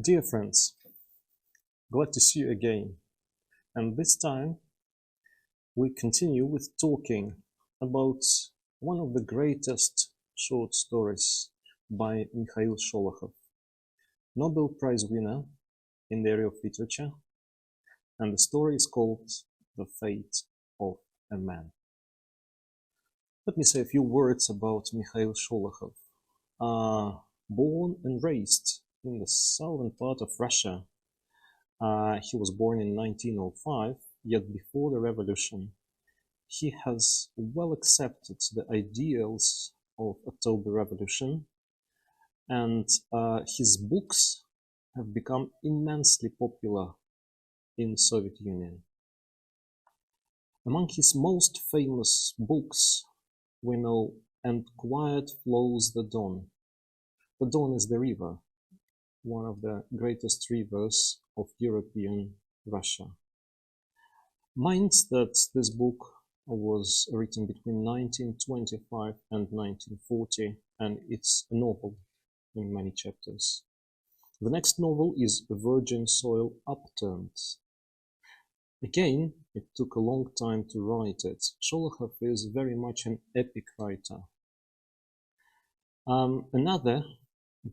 Dear friends, glad to see you again. And this time we continue with talking about one of the greatest short stories by Mikhail Sholokhov, Nobel Prize winner in the area of literature, and the story is called The Fate of a Man. Let me say a few words about Mikhail Sholokhov. Born and raised in the southern part of Russia, he was born in 1905, yet before the revolution, he has well accepted the ideals of October Revolution, and his books have become immensely popular in Soviet Union. Among his most famous books, we know "And Quiet Flows the Don." The Don is the river, one of the greatest rivers of European Russia. Mind that this book was written between 1925 and 1940, and it's a novel in many chapters. The next novel is Virgin Soil Upturned. Again, it took a long time to write it. Sholokhov is very much an epic writer. Another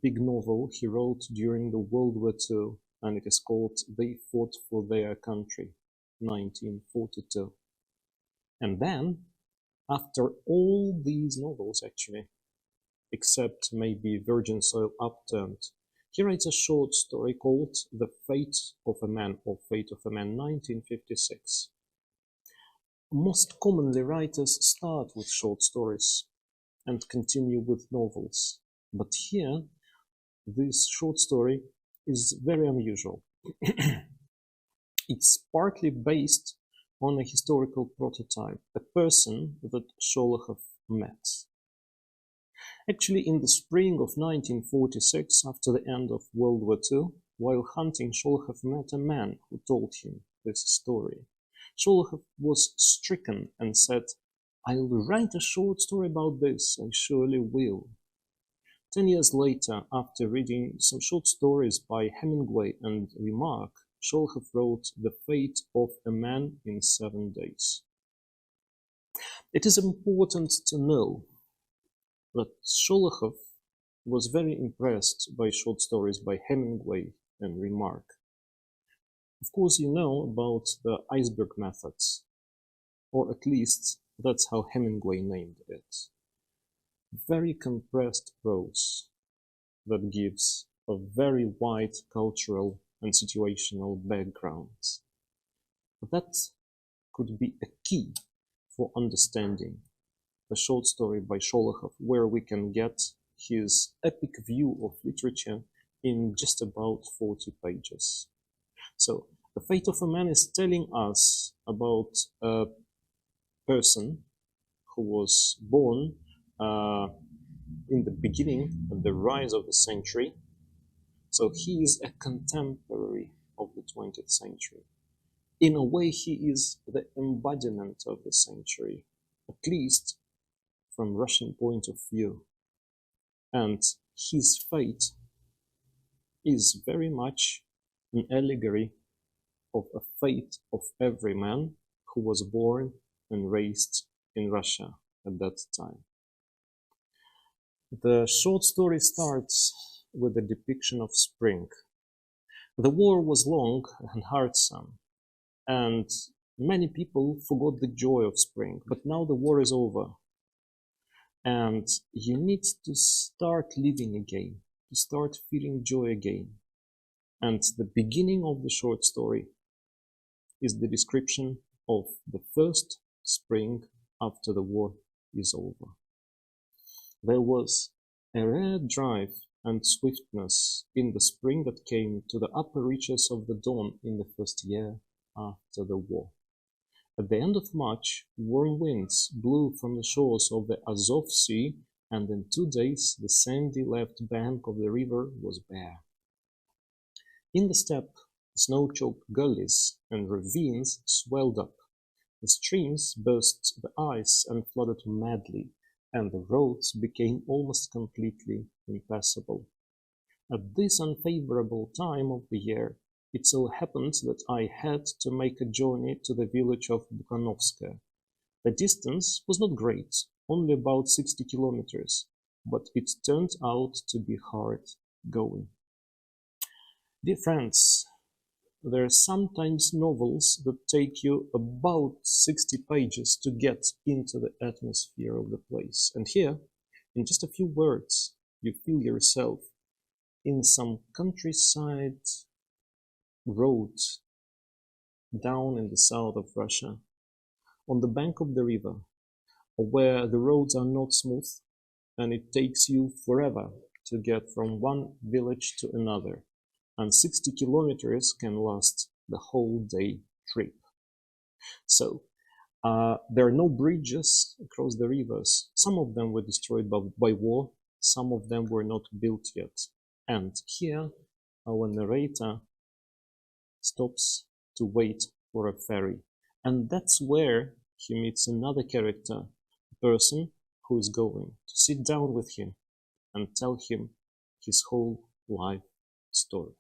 big novel he wrote during the World War II, and it is called They Fought for Their Country, 1942. And then, after all these novels actually, except maybe Virgin Soil Upturned, he writes a short story called The Fate of a Man, or Fate of a Man, 1956. Most commonly writers start with short stories and continue with novels, but here this short story is very unusual. It's partly based on a historical prototype, a person that Sholokhov met. Actually, in the spring of 1946, after the end of World War II, while hunting, Sholokhov met a man who told him this story. Sholokhov was stricken and said, "I'll write a short story about this, I surely will." 10 years later, after reading some short stories by Hemingway and Remarque, Sholokhov wrote The Fate of a Man in 7 days. It is important to know that Sholokhov was very impressed by short stories by Hemingway and Remarque. Of course, you know about the iceberg methods, or at least that's how Hemingway named it. Very compressed prose that gives a very wide cultural and situational background. That could be a key for understanding the short story by Sholokhov, where we can get his epic view of literature in just about 40 pages. So, The Fate of a Man is telling us about a person who was born in the beginning of the rise of the century. So he is a contemporary of the 20th century. In a way, he is the embodiment of the century, at least from Russian point of view. And his fate is very much an allegory of a fate of every man who was born and raised in Russia at that time. The short story starts with a depiction of spring. The war was long and hardsome, and many people forgot the joy of spring, but now the war is over. And you need to start living again, to start feeling joy again. And the beginning of the short story is the description of the first spring after the war is over. There was a rare drive and swiftness in the spring that came to the upper reaches of the Don in the first year after the war. At the end of March, warm winds blew from the shores of the Azov Sea, and in 2 days the sandy left bank of the river was bare. In the steppe, snow-choked gullies and ravines swelled up. The streams burst the ice and flooded madly, and the roads became almost completely impassable. At this unfavorable time of the year, it so happened that I had to make a journey to the village of Bukhanovska. The distance was not great, only about 60 kilometers, but it turned out to be hard going. Dear friends, there are sometimes novels that take you about 60 pages to get into the atmosphere of the place. And here, in just a few words, you feel yourself in some countryside road down in the south of Russia, on the bank of the river, where the roads are not smooth and it takes you forever to get from one village to another, and 60 kilometers can last the whole day trip. So there are no bridges across the rivers. Some of them were destroyed by war, some of them were not built yet. And here our narrator stops to wait for a ferry. And that's where he meets another character, a person who is going to sit down with him and tell him his whole life story.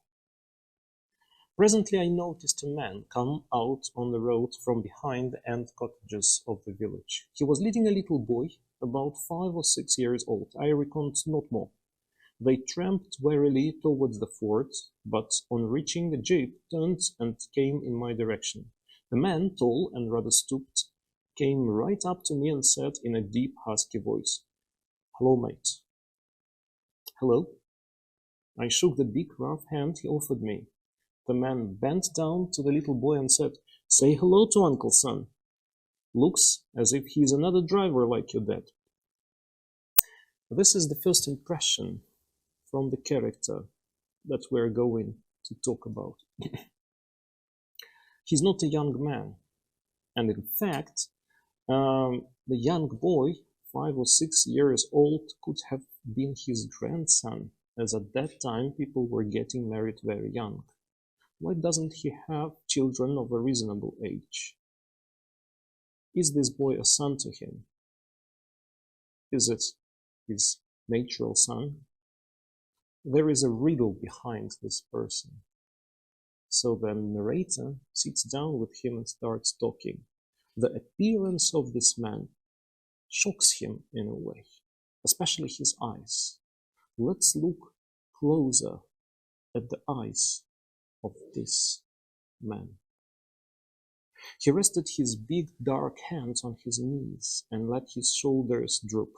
Presently I noticed a man come out on the road from behind the end cottages of the village. He was leading a little boy, about 5 or 6 years old, I reckoned not more. They tramped warily towards the fort, but on reaching the jeep, turned and came in my direction. The man, tall and rather stooped, came right up to me and said in a deep, husky voice, "Hello, mate." "Hello." I shook the big, rough hand he offered me. The man bent down to the little boy and said, "Say hello to Uncle Son. Looks as if he's another driver like your dad." This is the first impression from the character that we're going to talk about. He's not a young man, and in fact, the young boy, 5 or 6 years old, could have been his grandson, as at that time people were getting married very young. Why doesn't he have children of a reasonable age? Is this boy a son to him? Is it his natural son? There is a riddle behind this person. So the narrator sits down with him and starts talking. The appearance of this man shocks him in a way, especially his eyes. Let's look closer at the eyes of this man. He rested his big dark hands on his knees and let his shoulders droop.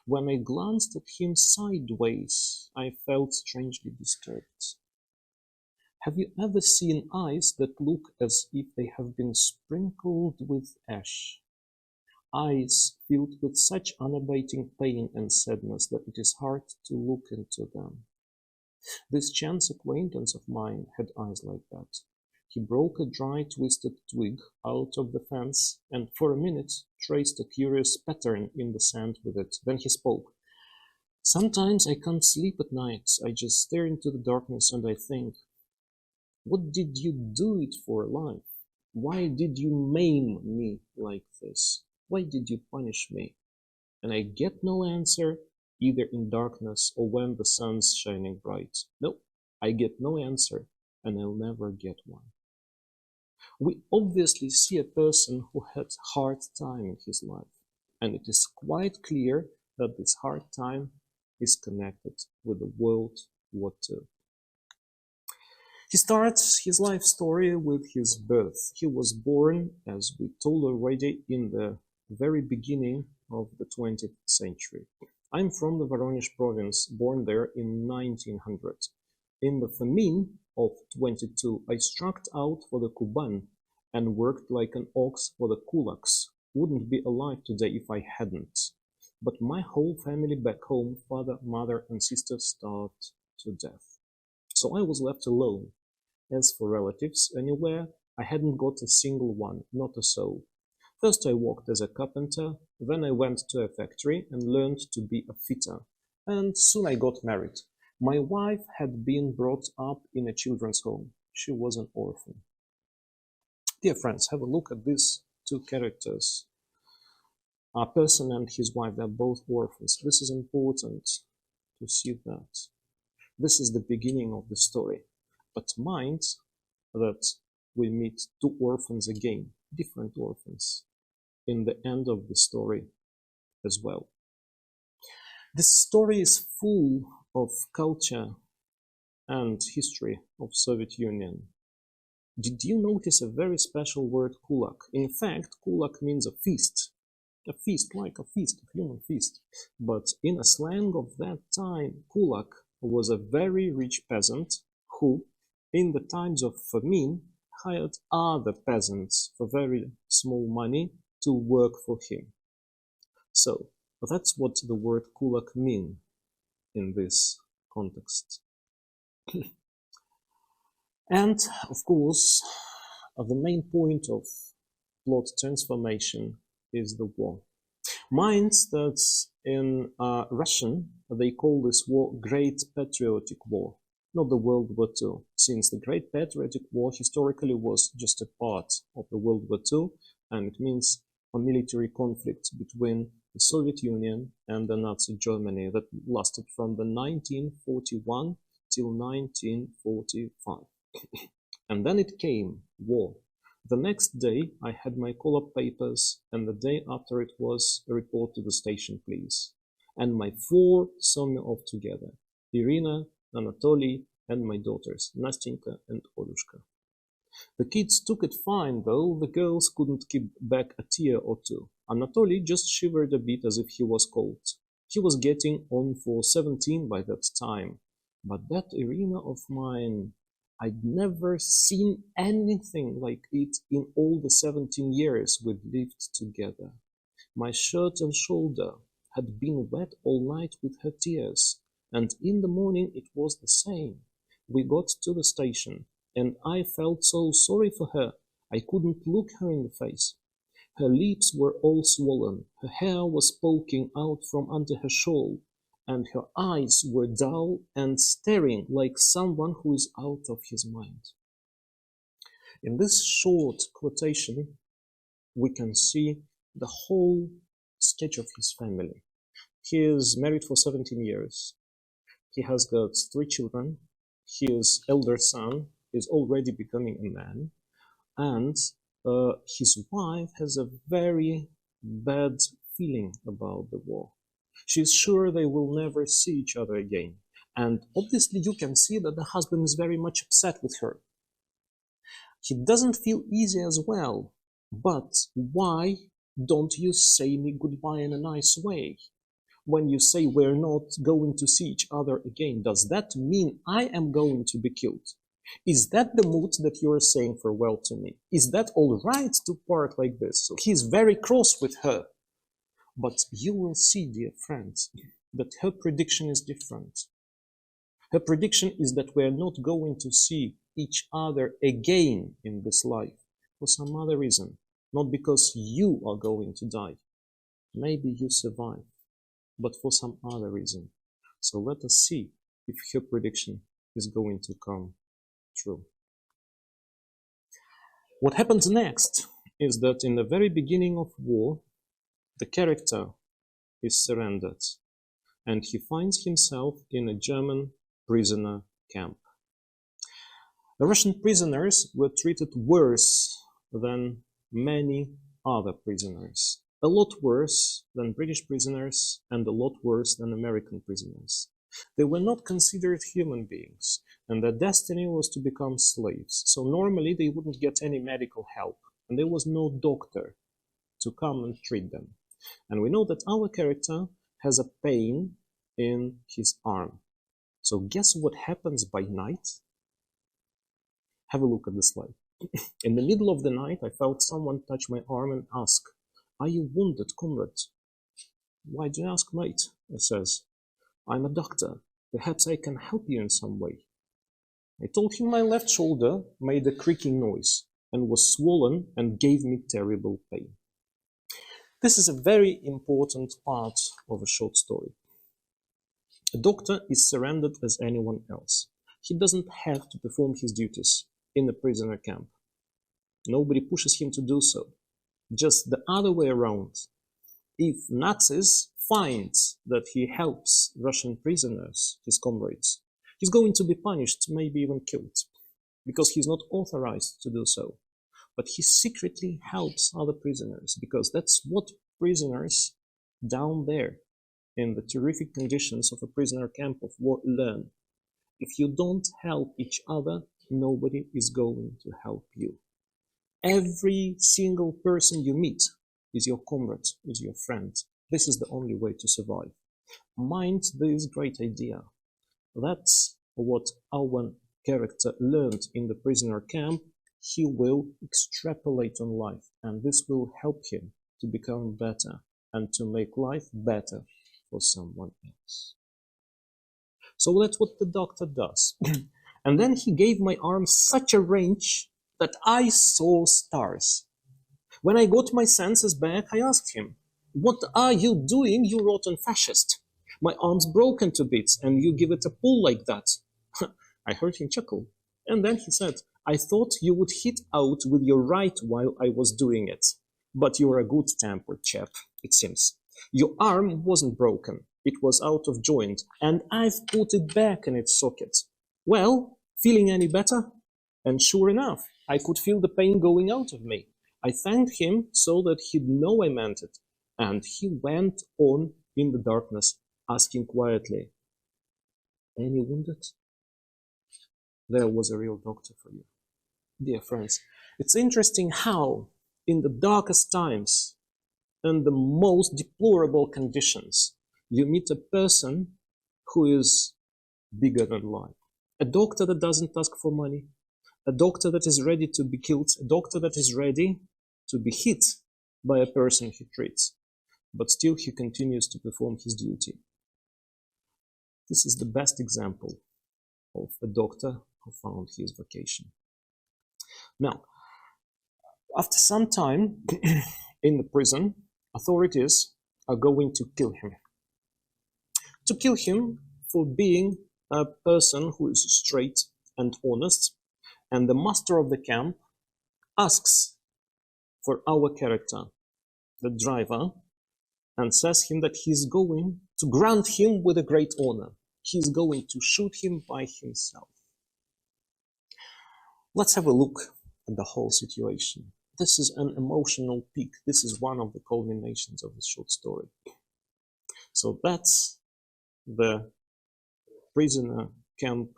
When I glanced at him sideways, I felt strangely disturbed. Have you ever seen eyes that look as if they have been sprinkled with ash? Eyes filled with such unabating pain and sadness that it is hard to look into them. This chance acquaintance of mine had eyes like that. He broke a dry, twisted twig out of the fence and for a minute traced a curious pattern in the sand with it. Then he spoke. "Sometimes I can't sleep at night. I just stare into the darkness and I think, what did you do it for, life? Why did you maim me like this? Why did you punish me?" And I get no answer, either in darkness or when the sun's shining bright. No, I get no answer, and I'll never get one. We obviously see a person who had a hard time in his life, and it is quite clear that this hard time is connected with the World War II. He starts his life story with his birth. He was born, as we told already, in the very beginning of the 20th century. I'm from the Voronezh province, born there in 1900. In the famine of 22, I struck out for the Kuban and worked like an ox for the kulaks. Wouldn't be alive today if I hadn't. But my whole family back home, father, mother, and sister, starved to death. So I was left alone. As for relatives anywhere, I hadn't got a single one, not a soul. First I worked as a carpenter, then I went to a factory and learned to be a fitter, and soon I got married. My wife had been brought up in a children's home. She was an orphan. Dear friends, have a look at these two characters. A person and his wife, they're both orphans. This is important to see that. This is the beginning of the story. But mind that we meet two orphans again, different orphans, in the end of the story as well. This story is full of culture and history of Soviet Union. Did you notice a very special word kulak? In fact, kulak means a feast like a feast, a human feast. But in a slang of that time, kulak was a very rich peasant who, in the times of famine, hired other peasants for very small money to work for him. So that's what the word kulak means in this context. And of course, the main point of plot transformation is the war. Mind that in Russian they call this war Great Patriotic War, not the World War II, since the Great Patriotic War historically was just a part of the World War II, and it means a military conflict between the Soviet Union and the Nazi Germany that lasted from the 1941 till 1945. And then it came, war. The next day I had my call-up papers, and the day after it was a report to the station, please. And my four saw me off together, Irina, Anatoly, and my daughters, Nastenka and Olushka. The kids took it fine, though the girls couldn't keep back a tear or two. Anatoly just shivered a bit as if he was cold. He was getting on for 17 by that time. But that Irina of mine, I'd never seen anything like it in all the 17 years we'd lived together. My shirt and shoulder had been wet all night with her tears, and in the morning it was the same. We got to the station, and I felt so sorry for her, I couldn't look her in the face. Her lips were all swollen, her hair was poking out from under her shawl, and her eyes were dull and staring like someone who is out of his mind. In this short quotation, we can see the whole sketch of his family. He is married for 17 years. He has got 3 children. His elder son is already becoming a man, and his wife has a very bad feeling about the war. She's sure they will never see each other again, and obviously you can see that the husband is very much upset with her. He doesn't feel easy as well, but why don't you say me goodbye in a nice way? When you say we're not going to see each other again, does that mean I am going to be killed? Is that the mood that you're saying farewell to me? Is that all right to part like this? So he's very cross with her. But you will see, dear friends, that her prediction is different. Her prediction is that we're not going to see each other again in this life for some other reason, not because you are going to die. Maybe you survive, but for some other reason. So let us see if her prediction is going to come true. What happens next is that in the very beginning of war, the character is surrendered, and he finds himself in a German prisoner camp. The Russian prisoners were treated worse than many other prisoners. A lot worse than British prisoners and a lot worse than American prisoners. They were not considered human beings, and their destiny was to become slaves. So normally they wouldn't get any medical help, and there was no doctor to come and treat them. And we know that our character has a pain in his arm. So guess what happens by night? Have a look at the slide. In the middle of the night, I felt someone touch my arm and ask, "Are you wounded, comrade?" "Why do you ask, mate?" I says. "I'm a doctor. Perhaps I can help you in some way." I told him my left shoulder made a creaking noise and was swollen and gave me terrible pain. This is a very important part of a short story. A doctor is surrendered as anyone else. He doesn't have to perform his duties in a prisoner camp. Nobody pushes him to do so. Just the other way around. If Nazis find that he helps Russian prisoners, his comrades, He's going to be punished, maybe even killed, because he's not authorized to do so. But he secretly helps other prisoners, because that's what prisoners down there in the terrific conditions of a prisoner camp of war learn. If you don't help each other, nobody is going to help you. Every single person you meet is your comrade, is your friend. This is the only way to survive. Mind this great idea. That's what our character learned in the prisoner camp. He will extrapolate on life, and this will help him to become better and to make life better for someone else. So that's what the doctor does. And then he gave my arm such a wrench that I saw stars. When I got my senses back, I asked him, "What are you doing, you rotten fascist? My arm's broken to bits, and you give it a pull like that." I heard him chuckle. And then he said, "I thought you would hit out with your right while I was doing it. But you're a good-tempered chap, it seems. Your arm wasn't broken. It was out of joint, and I've put it back in its socket. Well, feeling any better?" And sure enough, I could feel the pain going out of me. I thanked him so that he'd know I meant it. And he went on in the darkness, asking quietly, "Any wounded?" There was a real doctor for you. Dear friends, it's interesting how, in the darkest times and the most deplorable conditions, you meet a person who is bigger than life. A doctor that doesn't ask for money, a doctor that is ready to be killed, a doctor that is ready to be hit by a person he treats, but still he continues to perform his duty. This is the best example of a doctor who found his vocation. Now, after some time in the prison, authorities are going to kill him. To kill him for being a person who is straight and honest, and the master of the camp asks for our character, the driver, and says him that he's going to grant him with a great honor. He's going to shoot him by himself. Let's have a look at the whole situation. This is an emotional peak. This is one of the culminations of the short story. So that's the prisoner camp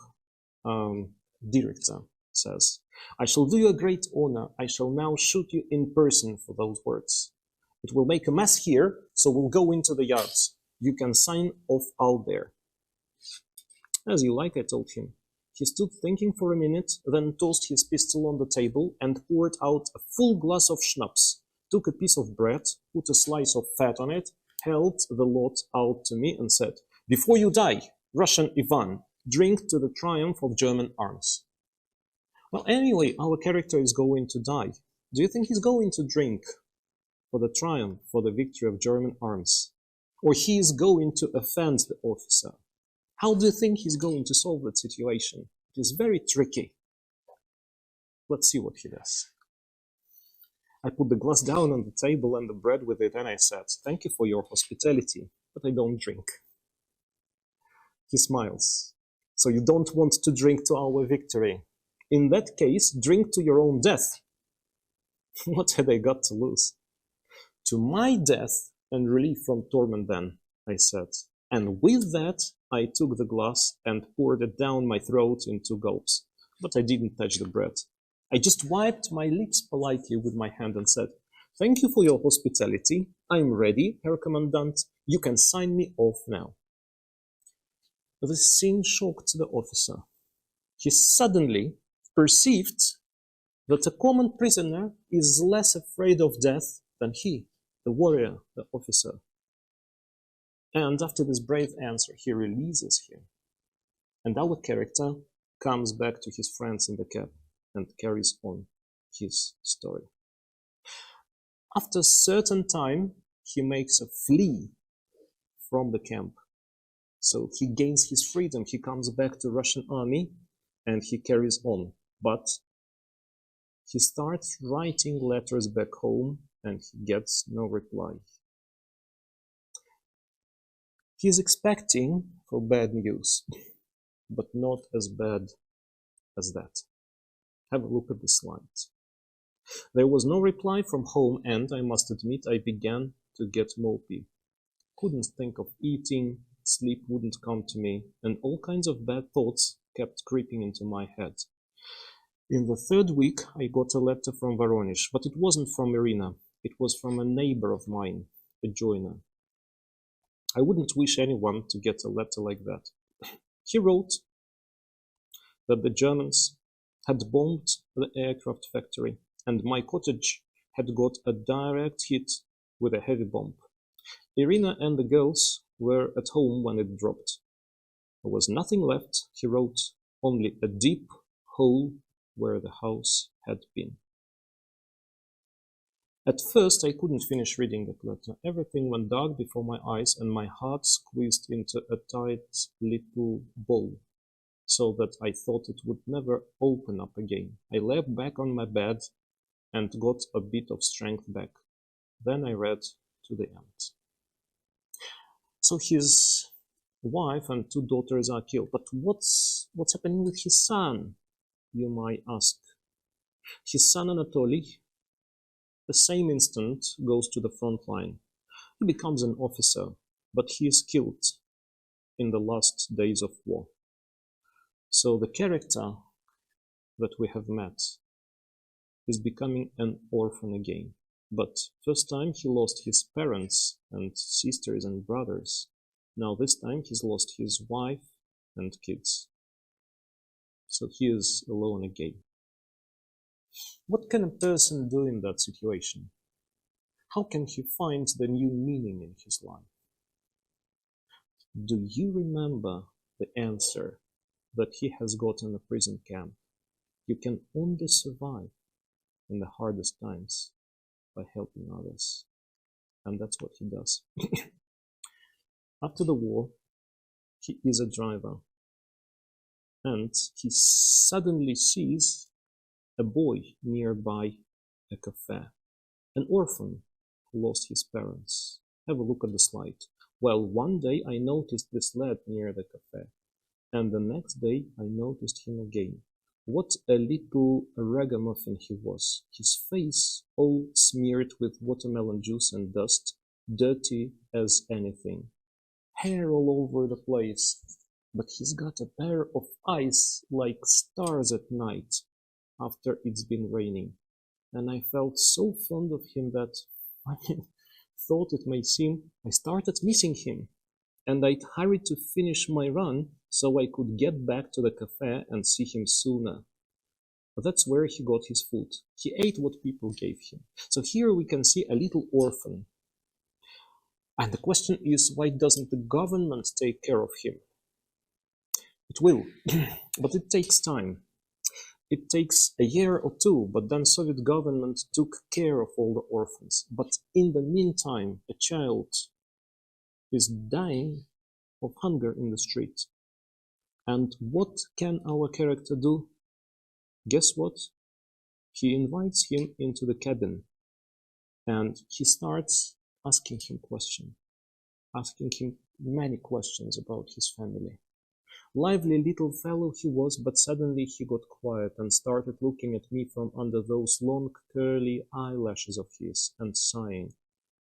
director says, "I shall do you a great honor. I shall now shoot you in person for those words. It will make a mess here, so we'll go into the yards. You can sign off out there." "As you like," I told him. He stood thinking for a minute, then tossed his pistol on the table and poured out a full glass of schnapps, took a piece of bread, put a slice of fat on it, held the lot out to me and said, "Before you die, Russian Ivan, drink to the triumph of German arms." Well, anyway, our character is going to die. Do you think he's going to drink for the triumph, for the victory of German arms? Or he is going to offend the officer? How do you think he's going to solve that situation? It is very tricky. Let's see what he does. I put the glass down on the table and the bread with it, and I said, "Thank you for your hospitality, but I don't drink." He smiles. "So you don't want to drink to our victory? In that case, drink to your own death." What had I got to lose? "To my death and relief from torment then," I said. And with that, I took the glass and poured it down my throat in 2 gulps. But I didn't touch the bread. I just wiped my lips politely with my hand and said, "Thank you for your hospitality. I'm ready, Herr Commandant. You can sign me off now." The scene shocked the officer. He suddenly perceived that a common prisoner is less afraid of death than he, the warrior, the officer. And after this brave answer, he releases him. And our character comes back to his friends in the cab and carries on his story. After a certain time, he makes a flee from the camp. So he gains his freedom, he comes back to Russian army, and he carries on. But he starts writing letters back home, and he gets no reply. He's expecting for bad news. but not as bad as that. Have a look at the slides. There was no reply from home, and I must admit I began to get mopey. Couldn't think of eating, sleep wouldn't come to me, and all kinds of bad thoughts kept creeping into my head. In the third week, I got a letter from Voronezh, but it wasn't from Irina. It was from a neighbor of mine, a joiner. I wouldn't wish anyone to get a letter like that. He wrote that the Germans had bombed the aircraft factory, and my cottage had got a direct hit with a heavy bomb. Irina and the girls were at home when it dropped. There was nothing left, he wrote, only a deep hole where the house had been. At first, I couldn't finish reading that letter. Everything went dark before my eyes, and my heart squeezed into a tight little ball, so that I thought it would never open up again. I lay back on my bed and got a bit of strength back. Then I read to the end. So his wife and 2 daughters are killed. But what's happening with his son, you might ask? His son Anatoly, the same instant, goes to the front line. He becomes an officer, but he is killed in the last days of war. So the character that we have met is becoming an orphan again. But first time he lost his parents and sisters and brothers. Now this time he's lost his wife and kids. So he is alone again. What can a person do in that situation? How can he find the new meaning in his life? Do you remember the answer that he has got in a prison camp? You can only survive in the hardest times by helping others. And that's what he does. After the war, he is a driver. And he suddenly sees a boy nearby a cafe, an orphan who lost his parents. Have a look at the slide. Well, one day I noticed this lad near the cafe, and the next day I noticed him again. What a little ragamuffin he was, his face all smeared with watermelon juice and dust, dirty as anything. Hair all over the place, but he's got a pair of eyes like stars at night after it's been raining. And I felt so fond of him that I thought it may seem I started missing him. And I hurried to finish my run so I could get back to the cafe and see him sooner. But that's where he got his food. He ate what people gave him. So here we can see a little orphan. And the question is, why doesn't the government take care of him? It will, but it takes time. It takes a year or 2, but then Soviet government took care of all the orphans. But in the meantime, a child is dying of hunger in the street. And what can our character do? Guess what? He invites him into the cabin and he starts asking him many questions about his family. Lively little fellow he was, but suddenly he got quiet and started looking at me from under those long curly eyelashes of his and sighing.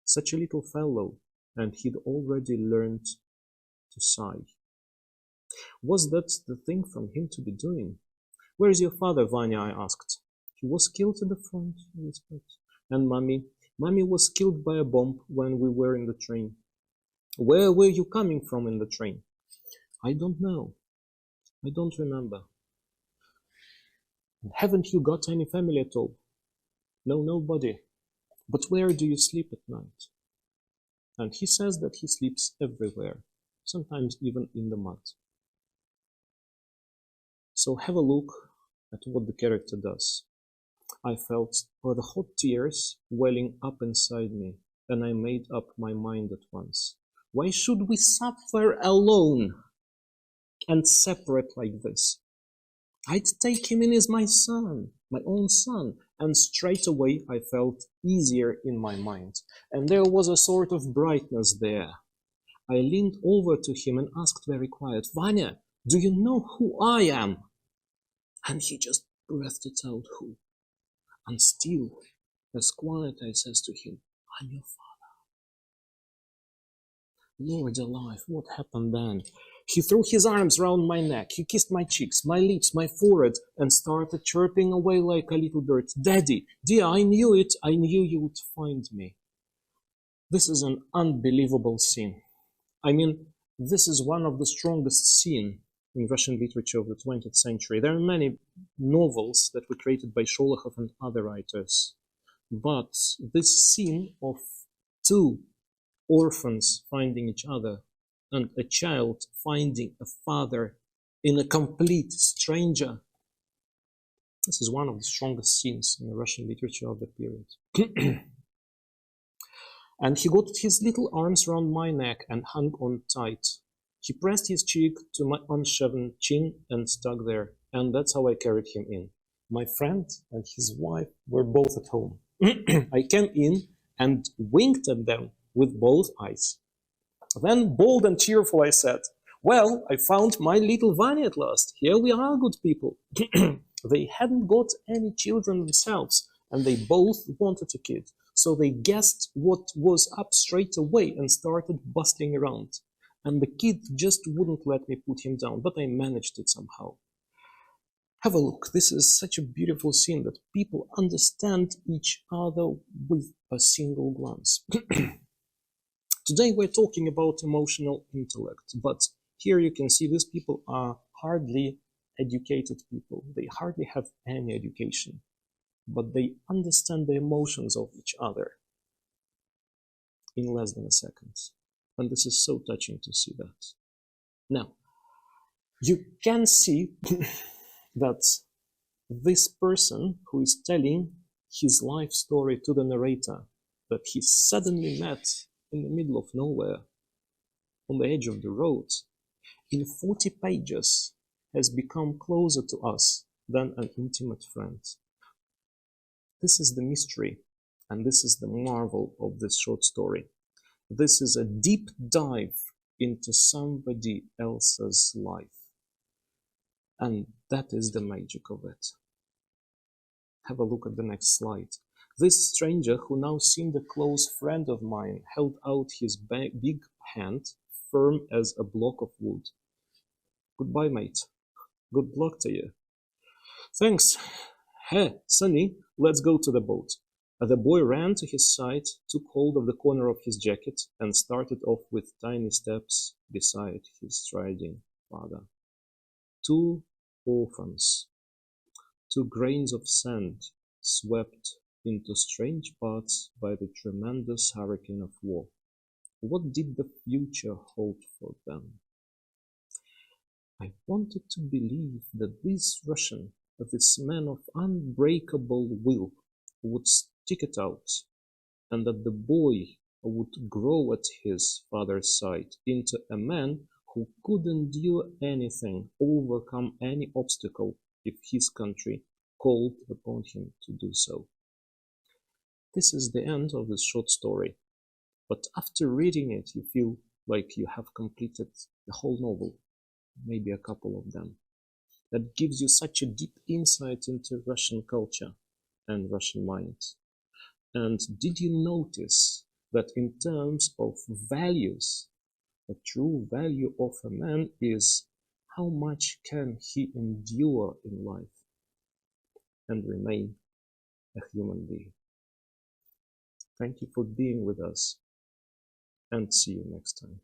Such a little fellow, and he'd already learned to sigh. Was that the thing from him to be doing? Where is your father, Vanya? I asked. He was killed at the front, he whispered. And Mommy was killed by a bomb when we were in the train. Where were you coming from in the train? I don't know. I don't remember. Haven't you got any family at all? No, nobody. But where do you sleep at night? And he says that he sleeps everywhere, sometimes even in the mud. So have a look at what the character does. I felt the hot tears welling up inside me, and I made up my mind at once. Why should we suffer alone and separate like this? I'd take him in as my son, my own son, and straight away I felt easier in my mind, and there was a sort of brightness there. I leaned over to him and asked very quiet, Vanya, Do you know who I am? And he just breathed it out, who? And still, as quietly says to him, I'm your father. Lord alive, what happened then? He threw his arms round my neck, he kissed my cheeks, my lips, my forehead, and started chirping away like a little bird. Daddy, dear, I knew it, I knew you would find me. This is an unbelievable scene. I mean, this is one of the strongest scenes in Russian literature of the 20th century. There are many novels that were created by Sholokhov and other writers. But this scene of two orphans finding each other and a child finding a father in a complete stranger, this is one of the strongest scenes in the Russian literature of the period. And he got his little arms round my neck and hung on tight. He pressed his cheek to my unshaven chin and stuck there, and that's how I carried him in. My friend and his wife were both at home. I came in and winked at them with both eyes. Then, bold and cheerful, I said, well, I found my little Vanya at last. Here we are, good people. They hadn't got any children themselves, and they both wanted a kid. So they guessed what was up straight away and started bustling around. And the kid just wouldn't let me put him down, but I managed it somehow. Have a look. This is such a beautiful scene that people understand each other with a single glance. Today we're talking about emotional intellect, but here you can see these people are hardly educated people. They hardly have any education, but they understand the emotions of each other in less than a second. And this is so touching to see that. Now, you can see that this person who is telling his life story to the narrator, that he suddenly met in the middle of nowhere, on the edge of the road, in 40 pages has become closer to us than an intimate friend. This is the mystery, and this is the marvel of this short story. This is a deep dive into somebody else's life. And that is the magic of it. Have a look at the next slide. This stranger, who now seemed a close friend of mine, held out his big hand, firm as a block of wood. Goodbye, mate. Good luck to you. Thanks. Hey, Sonny, let's go to the boat. The boy ran to his side, took hold of the corner of his jacket, and started off with tiny steps beside his striding father. Two orphans, two grains of sand swept into strange paths by the tremendous hurricane of war. What did the future hold for them? I wanted to believe that this Russian, this man of unbreakable will, would stick it out, and that the boy would grow at his father's side into a man who could endure anything, overcome any obstacle if his country called upon him to do so. This is the end of this short story, but after reading it, you feel like you have completed the whole novel, maybe a couple of them. That gives you such a deep insight into Russian culture and Russian mind. And did you notice that in terms of values, the true value of a man is how much can he endure in life and remain a human being? Thank you for being with us, and see you next time.